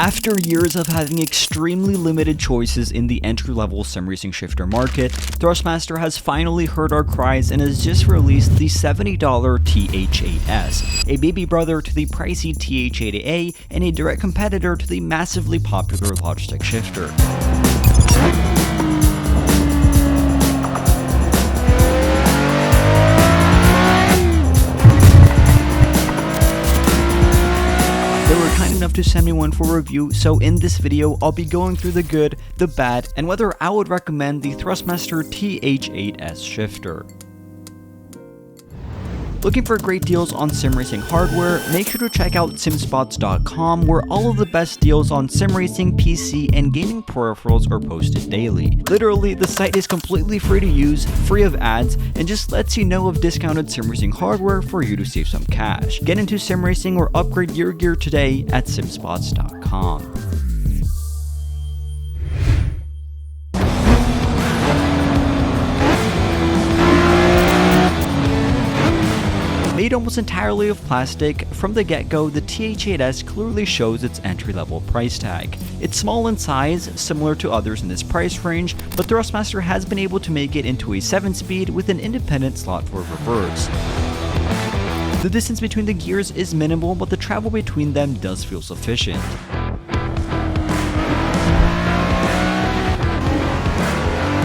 After years of having extremely limited choices in the entry-level sim racing shifter market, Thrustmaster has finally heard our cries and has just released the $70 TH8S, a baby brother to the pricey TH8A and a direct competitor to the massively popular Logitech shifter. Enough to send me one for review, so in this video I'll be going through the good, the bad, and whether I would recommend the Thrustmaster TH8S shifter. Looking for great deals on sim racing hardware? Make sure to check out simspots.com, where all of the best deals on sim racing, PC, and gaming peripherals are posted daily. Literally, the site is completely free to use, free of ads, and just lets you know of discounted sim racing hardware for you to save some cash. Get into sim racing or upgrade your gear today at simspots.com. Made almost entirely of plastic, from the get-go, the TH8S clearly shows its entry-level price tag. It's small in size, similar to others in this price range, but Thrustmaster has been able to make it into a 7-speed with an independent slot for reverse. The distance between the gears is minimal, but the travel between them does feel sufficient.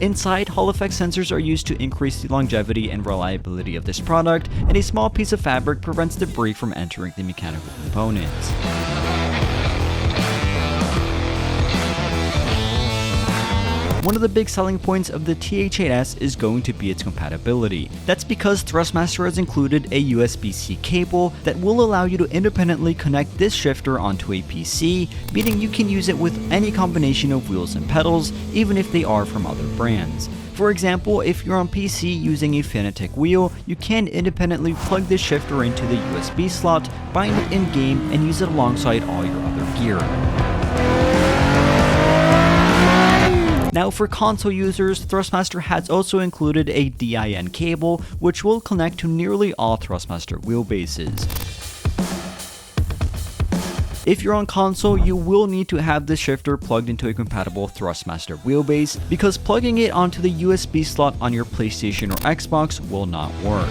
Inside, Hall effect sensors are used to increase the longevity and reliability of this product, and a small piece of fabric prevents debris from entering the mechanical components. One of the big selling points of the TH8S is going to be its compatibility. That's because Thrustmaster has included a USB-C cable that will allow you to independently connect this shifter onto a PC, meaning you can use it with any combination of wheels and pedals, even if they are from other brands. For example, if you're on PC using a FANATEC wheel, you can independently plug this shifter into the USB slot, bind it in-game, and use it alongside all your other gear. Now for console users, Thrustmaster has also included a DIN cable, which will connect to nearly all Thrustmaster wheelbases. If you're on console, you will need to have this shifter plugged into a compatible Thrustmaster wheelbase, because plugging it onto the USB slot on your PlayStation or Xbox will not work.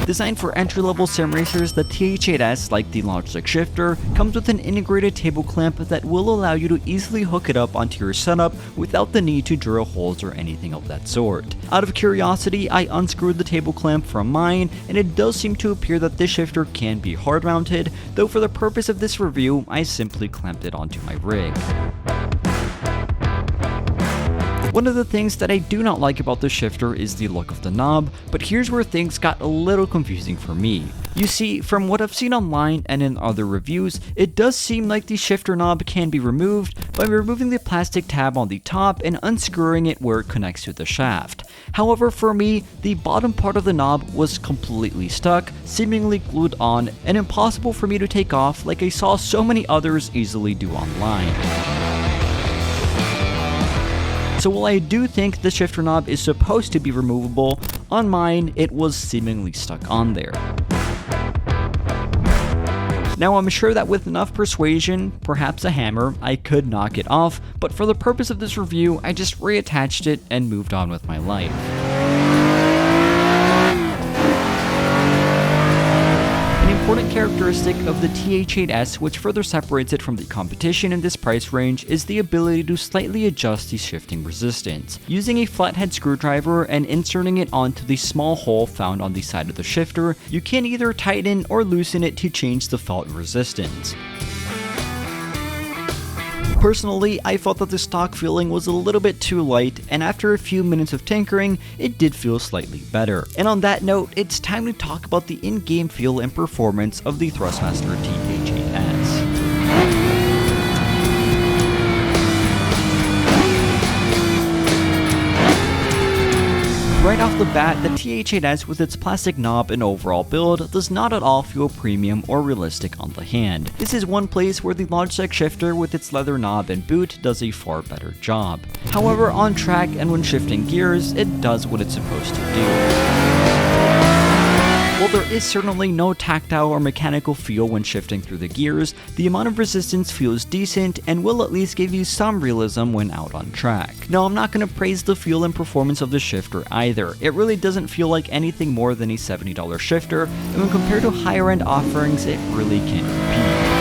Designed for entry-level sim racers, the TH8S, like the Logitech shifter, comes with an integrated table clamp that will allow you to easily hook it up onto your setup without the need to drill holes or anything of that sort. Out of curiosity, I unscrewed the table clamp from mine, and it does seem to appear that this shifter can be hard mounted, though for the purpose of this review, I simply clamped it onto my rig. One of the things that I do not like about the shifter is the look of the knob, but here's where things got a little confusing for me. You see, from what I've seen online and in other reviews, it does seem like the shifter knob can be removed by removing the plastic tab on the top and unscrewing it where it connects to the shaft. However, for me, the bottom part of the knob was completely stuck, seemingly glued on, and impossible for me to take off like I saw so many others easily do online. So while I do think the shifter knob is supposed to be removable, on mine it was seemingly stuck on there. Now I'm sure that with enough persuasion, perhaps a hammer, I could knock it off, but for the purpose of this review, I just reattached it and moved on with my life. An important characteristic of the TH8S, which further separates it from the competition in this price range, is the ability to slightly adjust the shifting resistance. Using a flathead screwdriver and inserting it onto the small hole found on the side of the shifter, you can either tighten or loosen it to change the felt resistance. Personally, I felt that the stock feeling was a little bit too light, and after a few minutes of tinkering, it did feel slightly better. And on that note, it's time to talk about the in-game feel and performance of the Thrustmaster TH8S. Right off the bat, the TH8S with its plastic knob and overall build does not at all feel premium or realistic on the hand. This is one place where the Logitech shifter with its leather knob and boot does a far better job. However, on track and when shifting gears, it does what it's supposed to do. While there is certainly no tactile or mechanical feel when shifting through the gears, the amount of resistance feels decent and will at least give you some realism when out on track. Now, I'm not going to praise the feel and performance of the shifter either. It really doesn't feel like anything more than a $70 shifter, and when compared to higher end offerings, it really can't compete.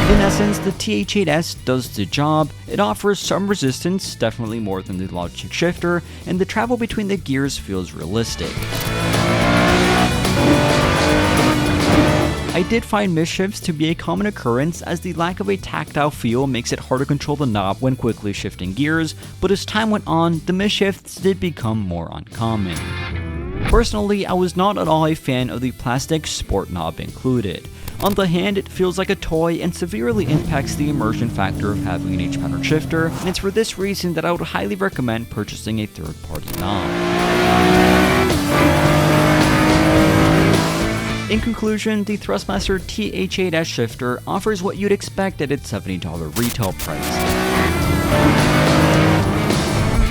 In essence, the TH8S does the job. It offers some resistance, definitely more than the Logitech shifter, and the travel between the gears feels realistic. I did find misshifts to be a common occurrence, as the lack of a tactile feel makes it hard to control the knob when quickly shifting gears, but as time went on, the misshifts did become more uncommon. Personally, I was not at all a fan of the plastic sport knob included. On the hand, it feels like a toy and severely impacts the immersion factor of having an H-pattern shifter, and it's for this reason that I would highly recommend purchasing a third-party knob. In conclusion, the Thrustmaster TH8S shifter offers what you'd expect at its $70 retail price.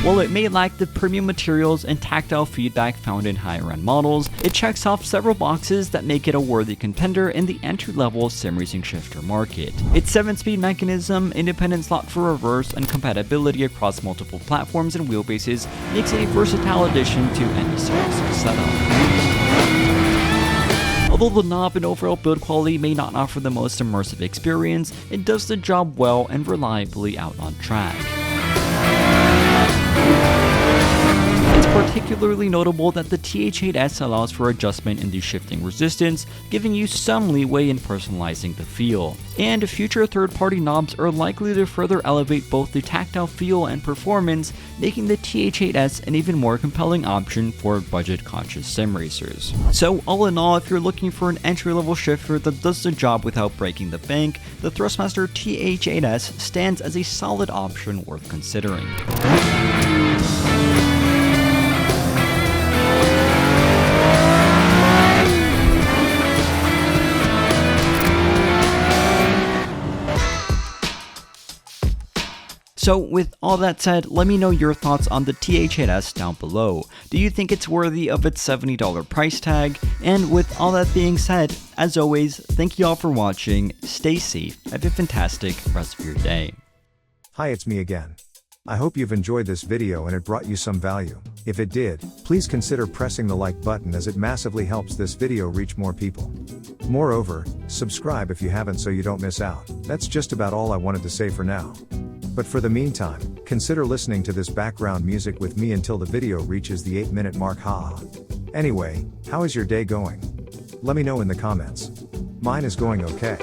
While it may lack the premium materials and tactile feedback found in higher-end models, it checks off several boxes that make it a worthy contender in the entry-level sim racing shifter market. Its 7-speed mechanism, independent slot for reverse, and compatibility across multiple platforms and wheelbases makes it a versatile addition to any sim racing setup. Although the knob and overall build quality may not offer the most immersive experience, it does the job well and reliably out on track. It's particularly notable that the TH8S allows for adjustment in the shifting resistance, giving you some leeway in personalizing the feel. And future third-party knobs are likely to further elevate both the tactile feel and performance, making the TH8S an even more compelling option for budget-conscious sim racers. So all in all, if you're looking for an entry-level shifter that does the job without breaking the bank, the Thrustmaster TH8S stands as a solid option worth considering. So with all that said, let me know your thoughts on the TH8S down below. Do you think it's worthy of its $70 price tag? And with all that being said, as always, thank you all for watching, stay safe, have a fantastic rest of your day. Hi, it's me again. I hope you've enjoyed this video and it brought you some value. If it did, please consider pressing the like button, as it massively helps this video reach more people. Moreover, subscribe if you haven't so you don't miss out. That's just about all I wanted to say for now. But for the meantime, consider listening to this background music with me until the video reaches the 8-minute mark. Haha. Anyway, how is your day going? Let me know in the comments. Mine is going okay.